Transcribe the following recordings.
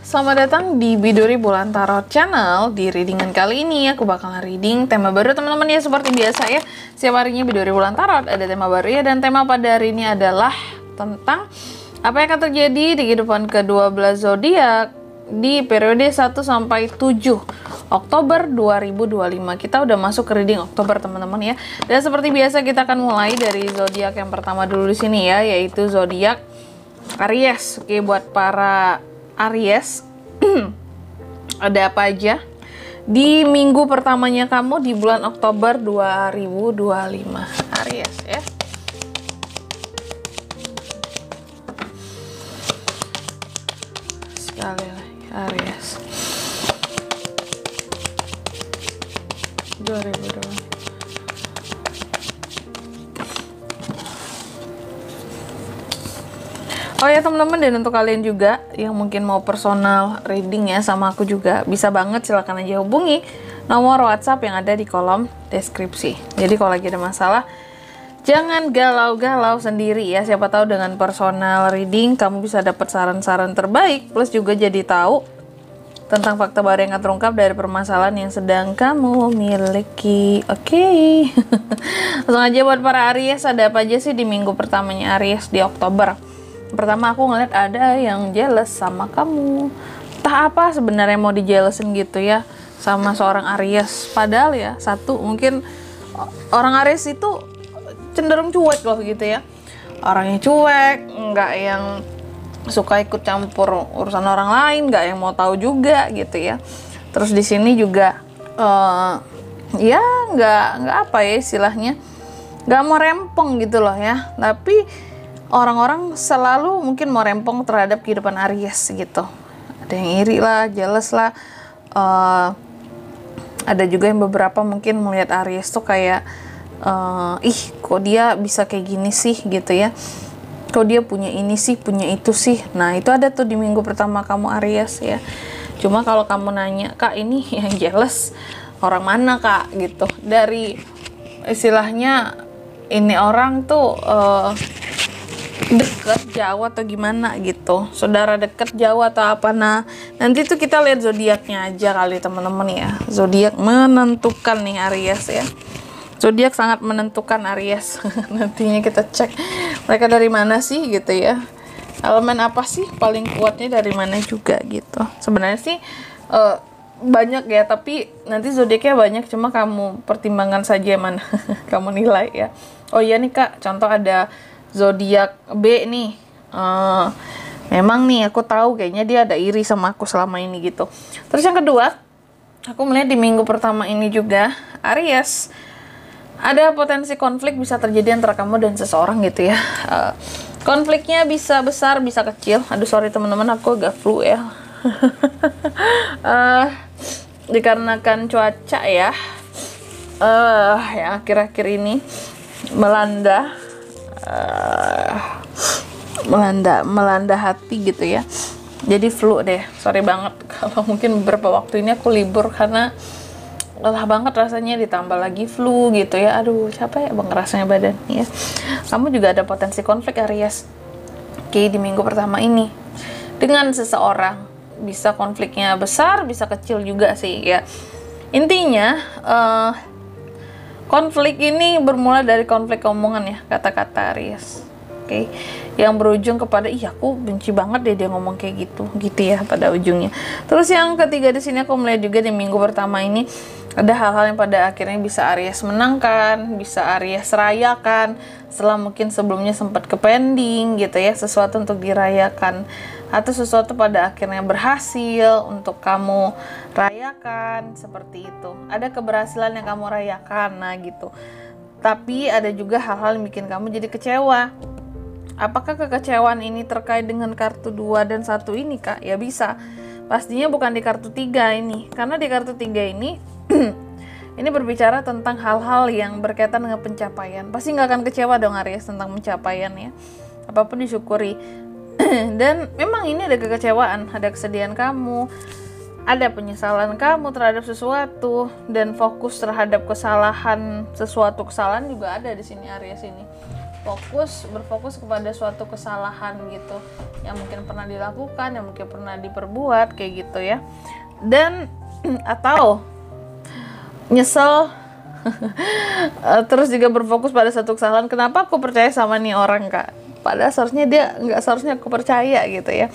Selamat datang di Biduri Bulan Tarot Channel. Di readingan kali ini aku bakal reading tema baru teman-teman ya, seperti biasa ya. Setiap harinya Biduri Bulan Tarot ada tema baru ya, dan tema pada hari ini adalah tentang apa yang akan terjadi di kehidupan ke-12 zodiak di periode 1 sampai 7 Oktober 2025. Kita udah masuk ke reading Oktober teman-teman ya. Dan seperti biasa kita akan mulai dari zodiak yang pertama dulu di sini ya, yaitu zodiak Aries. Oke, buat para Aries, ada apa aja di minggu pertamanya kamu di bulan Oktober 2025 Aries ya. Sekali lagi Aries 2025. Oh ya teman-teman, dan untuk kalian juga yang mungkin mau personal reading ya sama aku juga, bisa banget, silahkan aja hubungi nomor WhatsApp yang ada di kolom deskripsi. Jadi kalau lagi ada masalah, jangan galau-galau sendiri ya. Siapa tahu dengan personal reading kamu bisa dapat saran-saran terbaik, plus juga jadi tahu tentang fakta baru yang akan terungkap dari permasalahan yang sedang kamu miliki. Oke. Langsung aja buat para Aries, ada apa aja sih di minggu pertamanya Aries di Oktober? Pertama, aku ngeliat ada yang jealous sama kamu. Entah apa sebenarnya mau dijelesin gitu ya sama seorang Aries. Padahal ya, satu, mungkin orang Aries itu cenderung cuek loh gitu ya. Orangnya cuek, nggak yang suka ikut campur urusan orang lain, nggak yang mau tahu juga gitu ya. Terus di sini juga ya nggak apa ya istilahnya, nggak mau rempong gitu loh ya. Tapi orang-orang selalu mungkin mau rempong terhadap kehidupan Aries gitu. Ada yang iri lah, jealous lah. Ada juga yang beberapa mungkin melihat Aries tuh kayak ih kok dia bisa kayak gini sih gitu ya. Kok dia punya ini sih, punya itu sih. Nah itu ada tuh di minggu pertama kamu Aries ya. Cuma kalau kamu nanya, Kak ini yang jealous orang mana Kak gitu. Dari istilahnya ini orang tuh deket jauh atau gimana gitu, saudara deket jauh atau apa. Nah nanti tuh kita lihat zodiaknya aja kali teman-teman ya. Zodiak menentukan nih Aries ya, zodiak sangat menentukan Aries. Nantinya kita cek mereka dari mana sih gitu ya, elemen apa sih paling kuatnya dari mana juga gitu. Sebenarnya sih banyak ya, tapi nanti zodiaknya banyak, cuma kamu pertimbangkan saja mana kamu nilai ya. Oh iya nih Kak, contoh ada zodiak B nih, memang nih aku tahu kayaknya dia ada iri sama aku selama ini gitu. Terus yang kedua, aku melihat di minggu pertama ini juga Aries ada potensi konflik bisa terjadi antara kamu dan seseorang gitu ya. Konfliknya bisa besar bisa kecil. Aduh sorry teman-teman, aku agak flu ya. Dikarenakan cuaca ya, ya akhir-akhir ini melanda hati gitu ya. Jadi flu deh, sorry banget kalau mungkin beberapa waktu ini aku libur karena lelah banget rasanya, ditambah lagi flu gitu ya. Aduh capek banget rasanya badan ya. Kamu juga ada potensi konflik Aries. Oke, di minggu pertama ini dengan seseorang, bisa konfliknya besar bisa kecil juga sih ya. Intinya konflik ini bermula dari konflik omongan ya, kata-kata Aries. Oke, yang berujung kepada ih aku benci banget deh dia ngomong kayak gitu ya pada ujungnya. Terus yang ketiga di sini aku melihat juga di minggu pertama ini ada hal-hal yang pada akhirnya bisa Aries menangkan, bisa Aries rayakan setelah mungkin sebelumnya sempat ke pending gitu ya, sesuatu untuk dirayakan atau sesuatu pada akhirnya berhasil untuk kamu rayakan, seperti itu. Ada keberhasilan yang kamu rayakan, nah gitu. Tapi ada juga hal-hal yang bikin kamu jadi kecewa. Apakah kekecewaan ini terkait dengan kartu 2 dan 1 ini Kak? Ya bisa. Pastinya bukan di kartu 3 ini. Karena di kartu 3 ini ini berbicara tentang hal-hal yang berkaitan dengan pencapaian. Pasti nggak akan kecewa dong Aries tentang pencapaian ya. Apapun disyukuri. Dan memang ini ada kekecewaan, ada kesedihan kamu, ada penyesalan kamu terhadap sesuatu, dan fokus terhadap kesalahan, sesuatu kesalahan juga ada di sini Aries ini. berfokus kepada suatu kesalahan gitu yang mungkin pernah dilakukan, yang mungkin pernah diperbuat kayak gitu ya. Dan atau nyesel terus juga berfokus pada satu kesalahan. Kenapa aku percaya sama nih orang, Kak? Padahal seharusnya aku percaya gitu ya.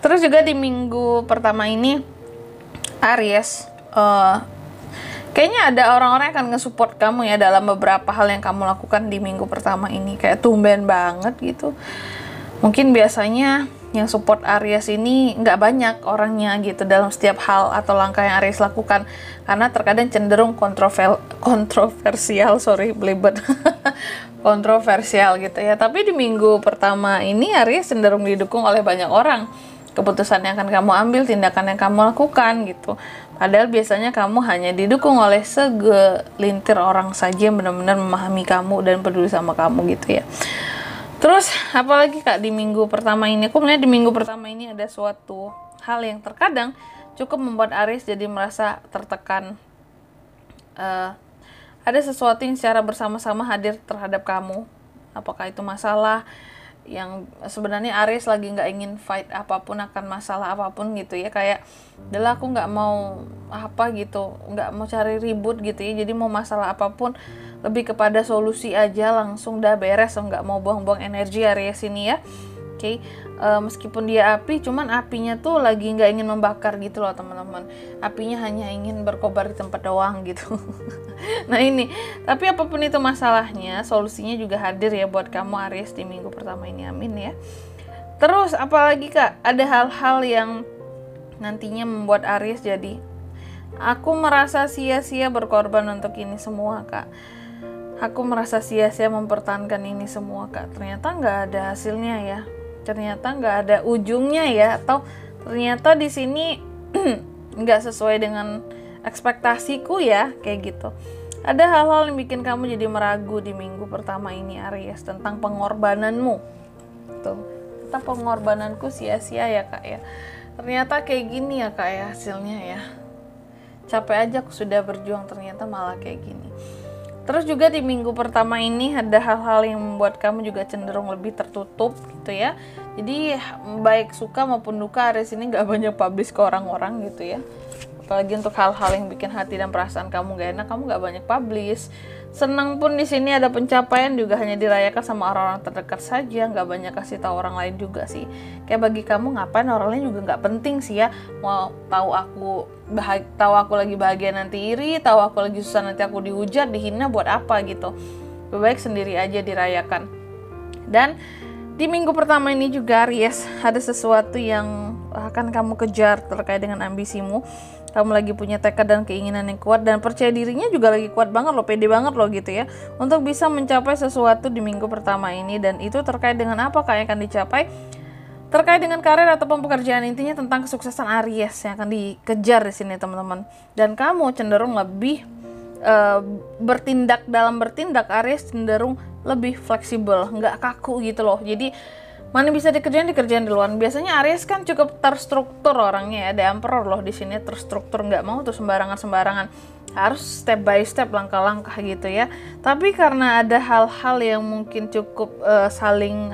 Terus juga di minggu pertama ini Aries, kayaknya ada orang-orang yang akan nge-support kamu ya dalam beberapa hal yang kamu lakukan di minggu pertama ini. Kayak tumben banget gitu. Mungkin biasanya yang support Aries ini nggak banyak orangnya gitu dalam setiap hal atau langkah yang Aries lakukan, karena terkadang cenderung kontroversial kontroversial gitu ya. Tapi di minggu pertama ini Aries cenderung didukung oleh banyak orang. Keputusan yang akan kamu ambil, tindakan yang kamu lakukan gitu. Padahal biasanya kamu hanya didukung oleh segelintir orang saja yang benar-benar memahami kamu dan peduli sama kamu gitu ya. Terus apalagi, Kak, di minggu pertama ini? Aku melihat di minggu pertama ini ada suatu hal yang terkadang cukup membuat Aries jadi merasa tertekan. Ada sesuatu yang secara bersama-sama hadir terhadap kamu. Apakah itu masalah yang sebenarnya Aries lagi nggak ingin fight apapun akan masalah apapun gitu ya, kayak adalah aku nggak mau apa gitu, nggak mau cari ribut gitu ya, jadi mau masalah apapun lebih kepada solusi aja, langsung dah beres, nggak mau buang-buang energi Aries ini ya. Oke. Meskipun dia api, cuman apinya tuh lagi nggak ingin membakar gitu loh teman-teman, apinya hanya ingin berkobar di tempat doang gitu. Nah ini, tapi apapun itu masalahnya, solusinya juga hadir ya buat kamu Aries di minggu pertama ini, amin ya. Terus apalagi, Kak, ada hal-hal yang nantinya membuat Aries jadi, aku merasa sia-sia berkorban untuk ini semua, Kak. Aku merasa sia-sia mempertahankan ini semua, Kak. Ternyata nggak ada hasilnya ya. Ternyata nggak ada ujungnya ya. Atau ternyata di sini nggak sesuai dengan ekspektasiku ya, kayak gitu. Ada hal-hal yang bikin kamu jadi meragu di minggu pertama ini Aries tentang pengorbananmu. Tuh, tentang pengorbananku sia-sia ya, Kak ya. Ternyata kayak gini ya, Kak ya, hasilnya ya. Capek aja aku sudah berjuang, ternyata malah kayak gini. Terus juga di minggu pertama ini ada hal-hal yang membuat kamu juga cenderung lebih tertutup gitu ya. Jadi baik suka maupun duka Aries ini gak banyak publish ke orang-orang gitu ya. Apalagi untuk hal-hal yang bikin hati dan perasaan kamu gak enak, kamu gak banyak publish. Senang pun di sini ada pencapaian juga hanya dirayakan sama orang-orang terdekat saja, nggak banyak kasih tahu orang lain juga sih. Kayak bagi kamu ngapain orang lain juga nggak penting sih ya. Mau tahu aku lagi bahagia nanti iri, tahu aku lagi susah nanti aku dihujat, dihina buat apa gitu. Lebih baik sendiri aja dirayakan. Dan di minggu pertama ini juga Aries ada sesuatu yang akan kamu kejar terkait dengan ambisimu. Kamu lagi punya tekad dan keinginan yang kuat dan percaya dirinya juga lagi kuat banget loh, pede banget loh gitu ya, untuk bisa mencapai sesuatu di minggu pertama ini. Dan itu terkait dengan apa yang akan dicapai? Terkait dengan karir ataupun pekerjaan, intinya tentang kesuksesan Aries yang akan dikejar di sini teman-teman. Dan kamu cenderung lebih bertindak Aries cenderung lebih fleksibel, nggak kaku gitu loh. Jadi mana bisa dikerjain duluan. Biasanya Aries kan cukup terstruktur orangnya ya, ada Emperor loh di sini, terstruktur, nggak mau tuh sembarangan, harus step by step, langkah-langkah gitu ya. Tapi karena ada hal-hal yang mungkin cukup saling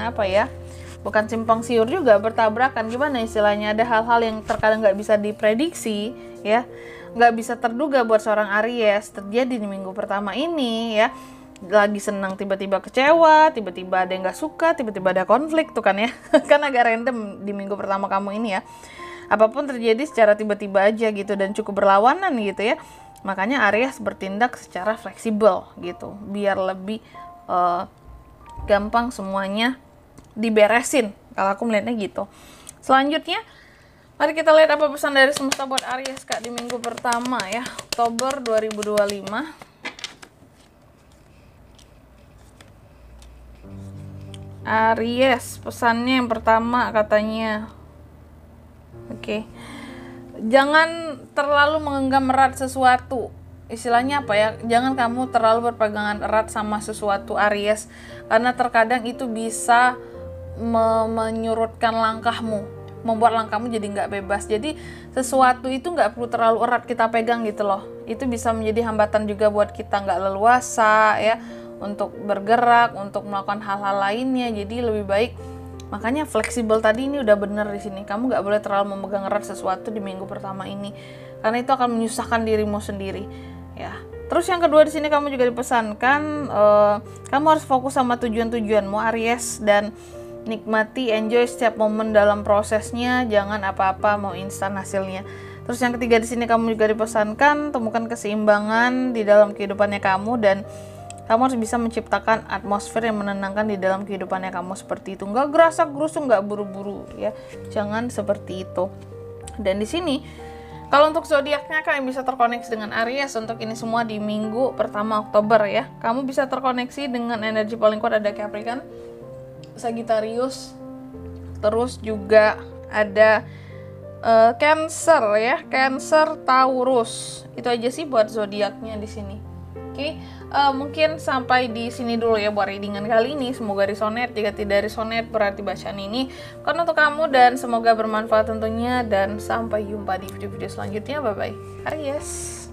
bukan simpang siur juga, bertabrakan, gimana istilahnya, ada hal-hal yang terkadang nggak bisa diprediksi ya, nggak bisa terduga buat seorang Aries terjadi di minggu pertama ini ya. Lagi senang tiba-tiba kecewa, tiba-tiba ada yang gak suka, tiba-tiba ada konflik tuh kan ya. Kan agak random di minggu pertama kamu ini ya. Apapun terjadi secara tiba-tiba aja gitu dan cukup berlawanan gitu ya. Makanya Aries bertindak secara fleksibel gitu, biar lebih gampang semuanya diberesin. Kalau aku melihatnya gitu. Selanjutnya, mari kita lihat apa pesan dari semesta buat Aries, Kak, di minggu pertama ya, Oktober 2025. Aries, pesannya yang pertama katanya, oke, jangan terlalu menggenggam erat sesuatu. Istilahnya apa ya? Jangan kamu terlalu berpegangan erat sama sesuatu Aries, karena terkadang itu bisa menyurutkan langkahmu, membuat langkahmu jadi nggak bebas. Jadi sesuatu itu nggak perlu terlalu erat kita pegang gitu loh. Itu bisa menjadi hambatan juga buat kita nggak leluasa ya, untuk bergerak, untuk melakukan hal-hal lainnya. Jadi lebih baik, makanya fleksibel tadi ini udah bener di sini. Kamu nggak boleh terlalu memegang erat sesuatu di minggu pertama ini, karena itu akan menyusahkan dirimu sendiri, ya. Terus yang kedua di sini kamu juga dipesankan, kamu harus fokus sama tujuan-tujuanmu Aries, dan nikmati, enjoy setiap momen dalam prosesnya, jangan apa-apa mau instan hasilnya. Terus yang ketiga di sini kamu juga dipesankan, temukan keseimbangan di dalam kehidupannya kamu, dan kamu harus bisa menciptakan atmosfer yang menenangkan di dalam kehidupannya kamu seperti itu. Nggak gerasak-gerusu, nggak buru-buru ya. Jangan seperti itu. Dan di sini kalau untuk zodiaknya kalian bisa terkoneksi dengan Aries untuk ini semua di minggu pertama Oktober ya. Kamu bisa terkoneksi dengan energi paling kuat ada Capricorn, Sagittarius, terus juga ada Cancer ya, Cancer, Taurus. Itu aja sih buat zodiaknya di sini. Oke, mungkin sampai di sini dulu ya buat readingan kali ini. Semoga resonate. Jika tidak resonate berarti bacaan ini karena untuk kamu, dan semoga bermanfaat tentunya. Dan sampai jumpa di video-video selanjutnya. Bye bye, Aries.